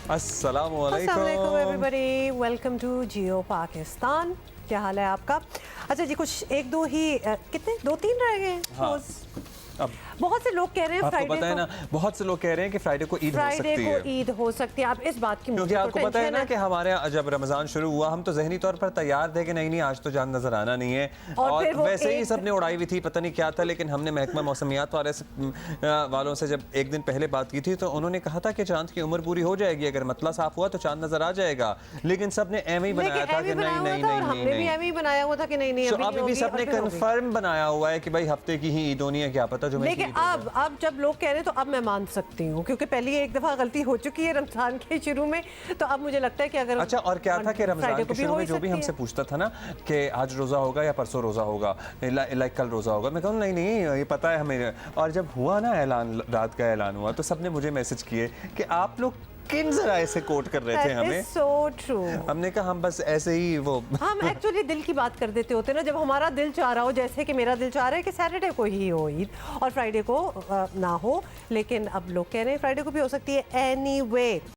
अस्सलाम अस्सलाम वालेकुम वालेकुम। एवरीबॉडी, वेलकम टू जियो पाकिस्तान। क्या हाल है आपका? अच्छा जी, कुछ एक दो ही कितने 2-3 रह गए हाँ। shows? अब बहुत से लोग कह रहे हैं आपको फ्राइडे पता है को, ना, बहुत से लोग कह रहे हैं कि फ्राइडे को ईद हो फ्राइडे सकती को है। ईद हो सकती है। आप इस बात की क्योंकि मुझे तो आपको पता है टेंशन ना कि हमारे यहाँ जब रमज़ान शुरू हुआ हम तो ज़हनी तौर पर तैयार थे कि नहीं नहीं आज तो जान नज़र आना नहीं है। और फिर वो वैसे ही एक सबने उड़ाई हुई थी, पता नहीं क्या था, लेकिन हमने महकमा मौसमियात वालों से जब एक दिन पहले बात की थी तो उन्होंने कहा था कि चांद की उम्र पूरी हो जाएगी, अगर मतला साफ हुआ तो चांद नज़र आ जाएगा। लेकिन सबने एम ही बनाया था कि नहीं नहीं नहीं हमने भी एम ही बनाया हुआ था कि नहीं नहीं अभी भी सबने कंफर्म बनाया हुआ है कि भाई हफ्ते की ही ईद होनी है, क्या पता जो। लेकिन अब जब लोग कह रहे हैं तो अब मैं मान सकती हूँ, क्योंकि पहले एक दफा गलती हो चुकी है रमजान के शुरू में, तो अब मुझे लगता है कि अगर अच्छा, और क्या था कि रमजान के शुरू में जो भी सकती हमसे पूछता था ना कि आज रोज़ा होगा या परसों रोज़ा होगा, लाइक कल रोज़ा होगा, मैं कहूँ नहीं नहीं ये पता है हमें। और जब हुआ ना ऐलान, रात का ऐलान हुआ तो सबने मुझे मैसेज किए कि आप लोग किन जराए से कोट कर रहे थे हमें। So true. हमने कहा हम बस ऐसे ही वो हम एक्चुअली दिल की बात कर देते होते ना, जब हमारा दिल चाह रहा हो, जैसे कि मेरा दिल चाह रहा है कि सैटरडे को ही हो ईद और फ्राइडे को ना हो, लेकिन अब लोग कह रहे हैं फ्राइडे को भी हो सकती है। एनीवे